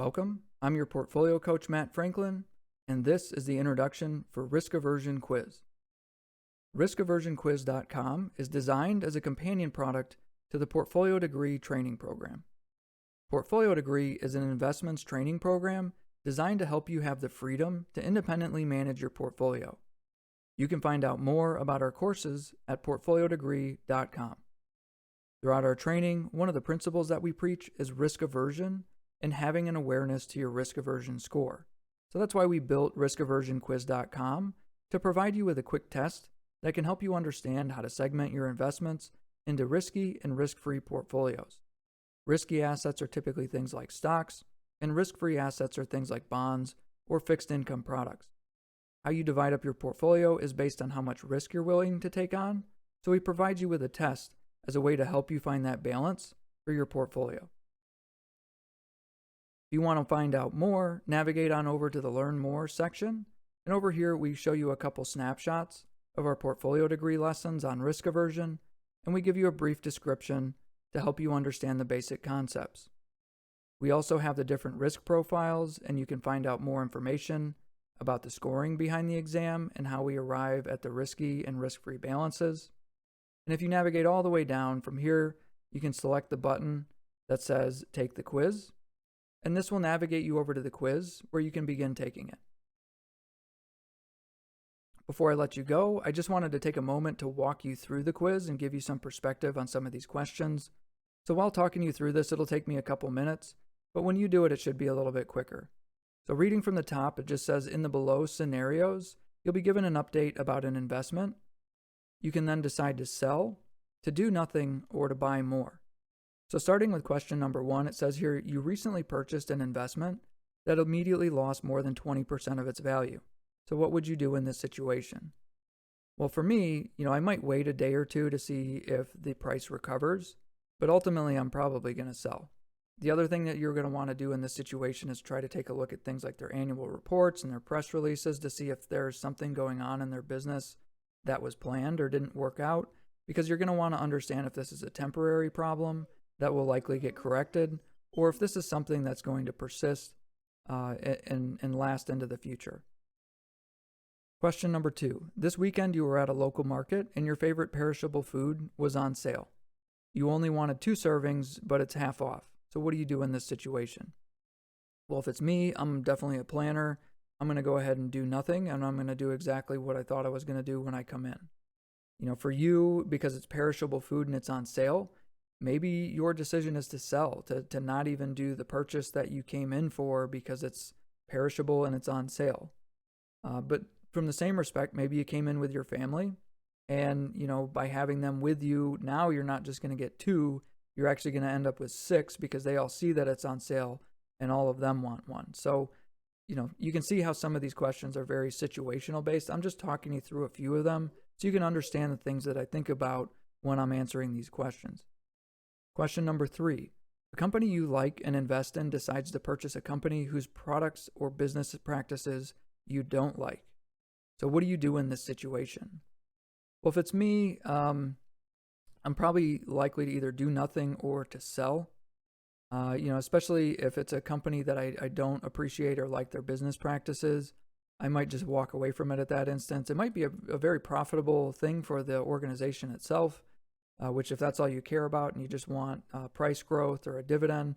Welcome, I'm your portfolio coach, Matt Franklin, and this is the introduction for Risk Aversion Quiz. RiskAversionQuiz.com is designed as a companion product to the Portfolio Degree training program. Portfolio Degree is an investments training program designed to help you have the freedom to independently manage your portfolio. You can find out more about our courses at portfoliodegree.com. Throughout our training, one of the principles that we preach is risk aversion and having an awareness to your risk aversion score. So that's why we built RiskAversionQuiz.com to provide you with a quick test that can help you understand how to segment your investments into risky and risk-free portfolios. Risky assets are typically things like stocks, and risk-free assets are things like bonds or fixed income products. How you divide up your portfolio is based on how much risk you're willing to take on, so we provide you with a test as a way to help you find that balance for your portfolio. If you want to find out more, navigate on over to the Learn More section, and over here we show you a couple snapshots of our portfolio degree lessons on risk aversion, and we give you a brief description to help you understand the basic concepts. We also have the different risk profiles, and you can find out more information about the scoring behind the exam and how we arrive at the risky and risk-free balances. And if you navigate all the way down from here, you can select the button that says Take the Quiz, and this will navigate you over to the quiz where you can begin taking it. Before I let you go, I just wanted to take a moment to walk you through the quiz and give you some perspective on some of these questions. So while talking you through this, it'll take me a couple minutes, but when you do it, it should be a little bit quicker. So reading from the top, it just says, in the below scenarios, you'll be given an update about an investment. You can then decide to sell, to do nothing, or to buy more. So starting with question number 1, it says here, you recently purchased an investment that immediately lost more than 20% of its value. So what would you do in this situation? Well, for me, I might wait a day or two to see if the price recovers, but ultimately I'm probably going to sell. The other thing that you're going to want to do in this situation is try to take a look at things like their annual reports and their press releases to see if there's something going on in their business that was planned or didn't work out, because you're going to want to understand if this is a temporary problem that will likely get corrected, or if this is something that's going to persist and last into the future. Question number 2. This weekend you were at a local market and your favorite perishable food was on sale. You only wanted 2 servings, but it's half off. So what do you do in this situation? Well, if it's me, I'm definitely a planner. I'm going to go ahead and do nothing, and I'm going to do exactly what I thought I was going to do when I come in. For you, because it's perishable food and it's on sale, maybe your decision is to sell, to not even do the purchase that you came in for because it's perishable and it's on sale. But from the same respect, maybe you came in with your family, and by having them with you, now you're not just going to get 2, you're actually going to end up with 6 because they all see that it's on sale and all of them want one. So, you can see how some of these questions are very situational based. I'm just talking you through a few of them so you can understand the things that I think about when I'm answering these questions. Question number 3. A company you like and invest in decides to purchase a company whose products or business practices you don't like. So what do you do in this situation? Well, if it's me, I'm probably likely to either do nothing or to sell. Especially if it's a company that I don't appreciate or like their business practices, I might just walk away from it at that instance. It might be a very profitable thing for the organization itself, which if that's all you care about and you just want price growth or a dividend,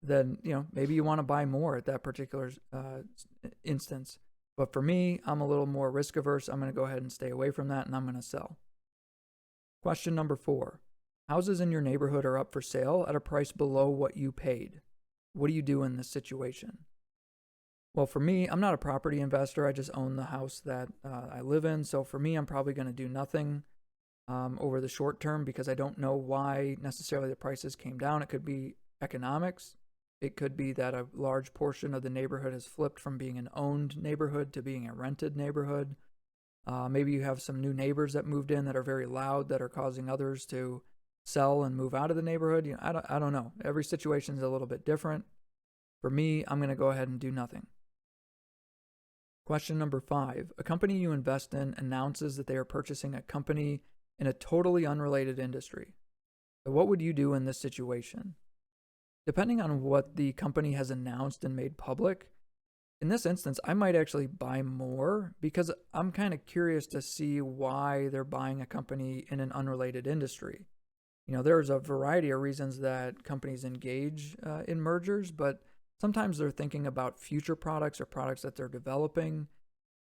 then maybe you want to buy more at that particular instance. But for me, I'm a little more risk averse. I'm going to go ahead and stay away from that, and I'm going to sell. Question number 4. Houses in your neighborhood are up for sale at a price below what you paid. What do you do in this situation? Well, for me, I'm not a property investor. I just own the house that I live in. So for me, I'm probably going to do nothing over the short term because I don't know why necessarily the prices came down. It could be economics. It could be that a large portion of the neighborhood has flipped from being an owned neighborhood to being a rented neighborhood. Maybe you have some new neighbors that moved in that are very loud that are causing others to sell and move out of the neighborhood. I don't know. Every situation is a little bit different. For me, I'm going to go ahead and do nothing. Question number 5. A company you invest in announces that they are purchasing a company in a totally unrelated industry. So what would you do in this situation? Depending on what the company has announced and made public, in this instance, I might actually buy more because I'm kind of curious to see why they're buying a company in an unrelated industry. There's a variety of reasons that companies engage in mergers, but sometimes they're thinking about future products or products that they're developing,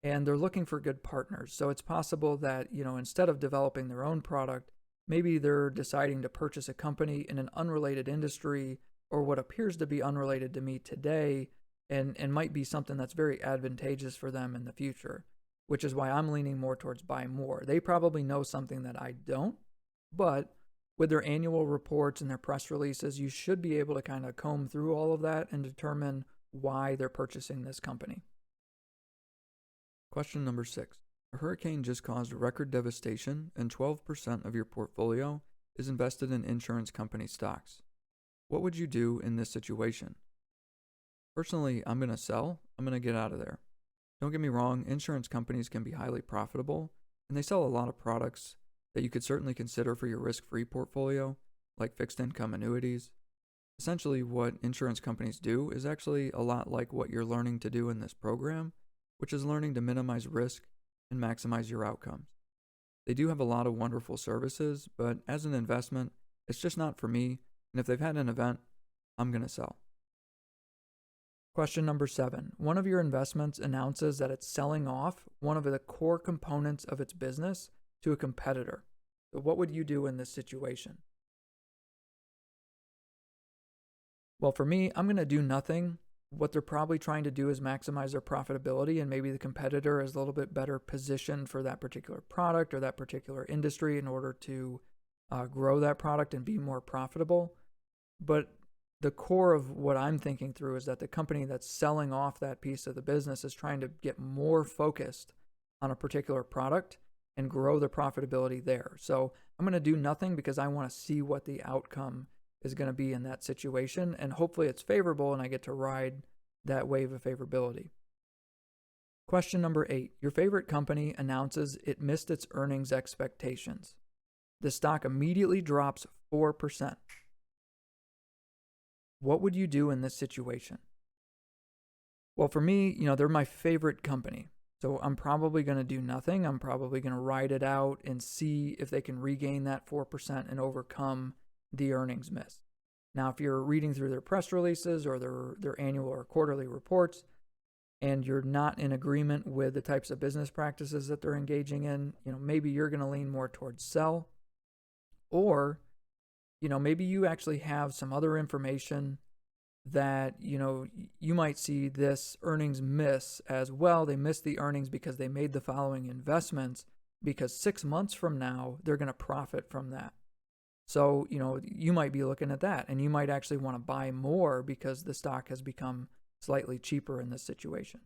and they're looking for good partners. So it's possible that, instead of developing their own product, maybe they're deciding to purchase a company in an unrelated industry or what appears to be unrelated to me today and might be something that's very advantageous for them in the future, which is why I'm leaning more towards buy more. They probably know something that I don't, but with their annual reports and their press releases, you should be able to kind of comb through all of that and determine why they're purchasing this company. Question number 6. A hurricane just caused record devastation and 12% of your portfolio is invested in insurance company stocks. What would you do in this situation? Personally, I'm going to sell. I'm going to get out of there. Don't get me wrong, insurance companies can be highly profitable, and they sell a lot of products that you could certainly consider for your risk-free portfolio, like fixed income annuities. Essentially, what insurance companies do is actually a lot like what you're learning to do in this program, which is learning to minimize risk and maximize your outcomes. They do have a lot of wonderful services, but as an investment, it's just not for me, and if they've had an event, I'm going to sell. Question number 7. One of your investments announces that it's selling off one of the core components of its business to a competitor. So what would you do in this situation? Well, for me, I'm going to do nothing. What they're probably trying to do is maximize their profitability, and maybe the competitor is a little bit better positioned for that particular product or that particular industry in order to grow that product and be more profitable. But the core of what I'm thinking through is that the company that's selling off that piece of the business is trying to get more focused on a particular product and grow the profitability there. So I'm going to do nothing because I want to see what the outcome is going to be in that situation, and hopefully it's favorable and I get to ride that wave of favorability. Question number 8. Your favorite company announces it missed its earnings expectations. The stock immediately drops 4%. What would you do in this situation? Well, for me, they're my favorite company. So I'm probably going to do nothing. I'm probably going to ride it out and see if they can regain that 4% and overcome the earnings miss. Now, if you're reading through their press releases or their annual or quarterly reports and you're not in agreement with the types of business practices that they're engaging in, maybe you're going to lean more towards sell. Or maybe you actually have some other information that, you might see this earnings miss as well. They missed the earnings because they made the following investments, because 6 months from now, they're going to profit from that. So, you might be looking at that, and you might actually want to buy more because the stock has become slightly cheaper in this situation.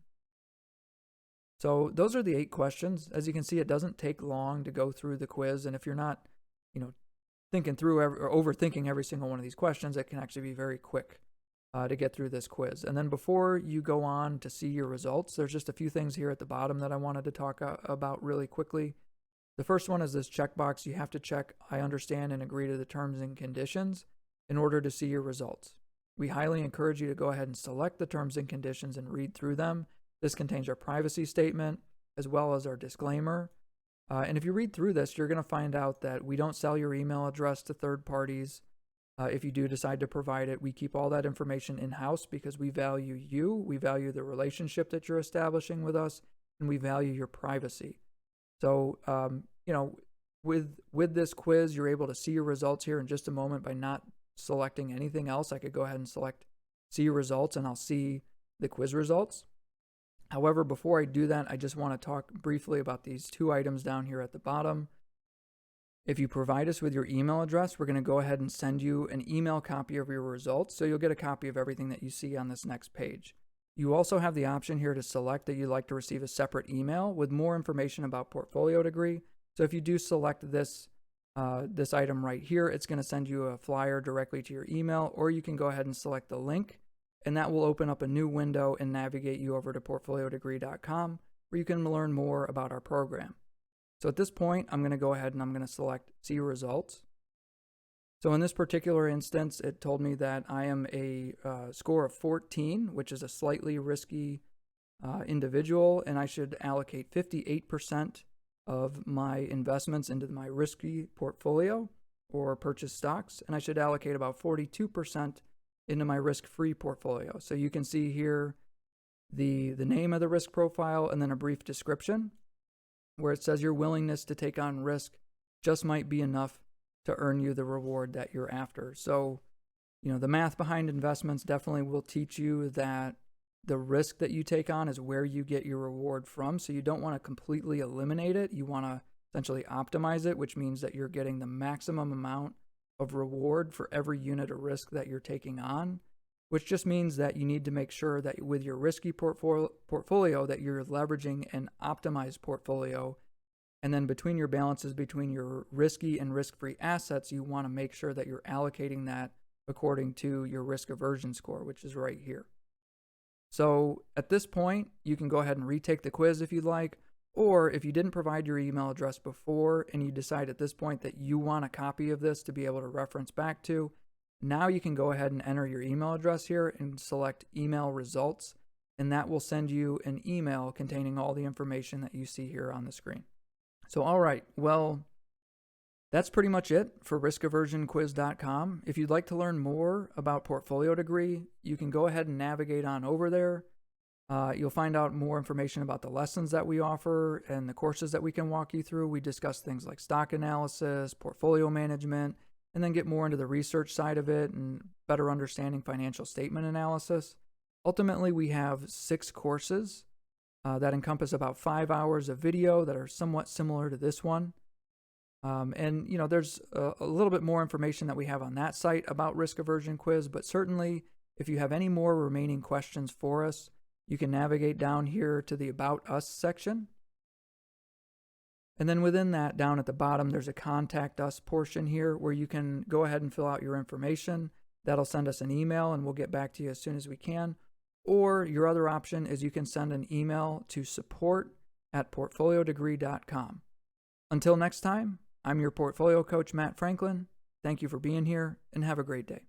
So those are the 8 questions. As you can see, it doesn't take long to go through the quiz, and if you're not, thinking through or overthinking every single one of these questions, it can actually be very quick to get through this quiz. And then before you go on to see your results, there's just a few things here at the bottom that I wanted to talk about really quickly. The first one is this checkbox. You have to check, I understand and agree to the terms and conditions in order to see your results. We highly encourage you to go ahead and select the terms and conditions and read through them. This contains our privacy statement as well as our disclaimer. And if you read through this, you're going to find out that we don't sell your email address to third parties. If you do decide to provide it, we keep all that information in-house because we value you, we value the relationship that you're establishing with us, and we value your privacy. So, with this quiz, you're able to see your results here in just a moment by not selecting anything else. I could go ahead and select see your results, and I'll see the quiz results. However, before I do that, I just want to talk briefly about these 2 items down here at the bottom. If you provide us with your email address, we're going to go ahead and send you an email copy of your results, so you'll get a copy of everything that you see on this next page. You also have the option here to select that you'd like to receive a separate email with more information about Portfolio Degree. So if you do select this item right here, it's going to send you a flyer directly to your email, or you can go ahead and select the link, and that will open up a new window and navigate you over to portfoliodegree.com, where you can learn more about our program. So at this point, I'm going to go ahead and I'm going to select See Results. So in this particular instance, it told me that I am a score of 14, which is a slightly risky individual, and I should allocate 58% of my investments into my risky portfolio or purchase stocks, and I should allocate about 42% into my risk-free portfolio. So you can see here the name of the risk profile and then a brief description where it says your willingness to take on risk just might be enough to earn you the reward that you're after. So, the math behind investments definitely will teach you that the risk that you take on is where you get your reward from. So you don't want to completely eliminate it. You want to essentially optimize it, which means that you're getting the maximum amount of reward for every unit of risk that you're taking on, which just means that you need to make sure that with your risky portfolio that you're leveraging an optimized portfolio. And then between your balances between your risky and risk-free assets, you want to make sure that you're allocating that according to your risk aversion score, which is right here. So at this point, you can go ahead and retake the quiz if you'd like, or if you didn't provide your email address before and you decide at this point that you want a copy of this to be able to reference back to, now you can go ahead and enter your email address here and select email results, and that will send you an email containing all the information that you see here on the screen. So, all right, well, that's pretty much it for riskaversionquiz.com. If you'd like to learn more about Portfolio Degree, you can go ahead and navigate on over there. You'll find out more information about the lessons that we offer and the courses that we can walk you through. We discuss things like stock analysis, portfolio management, and then get more into the research side of it and better understanding financial statement analysis. Ultimately, we have 6 courses that encompass about 5 hours of video that are somewhat similar to this one. And there's a little bit more information that we have on that site about Risk Aversion Quiz, but certainly if you have any more remaining questions for us, you can navigate down here to the About Us section. And then within that, down at the bottom, there's a Contact Us portion here where you can go ahead and fill out your information. That'll send us an email and we'll get back to you as soon as we can. Or your other option is you can send an email to support@portfoliodegree.com. Until next time, I'm your portfolio coach, Matt Franklin. Thank you for being here and have a great day.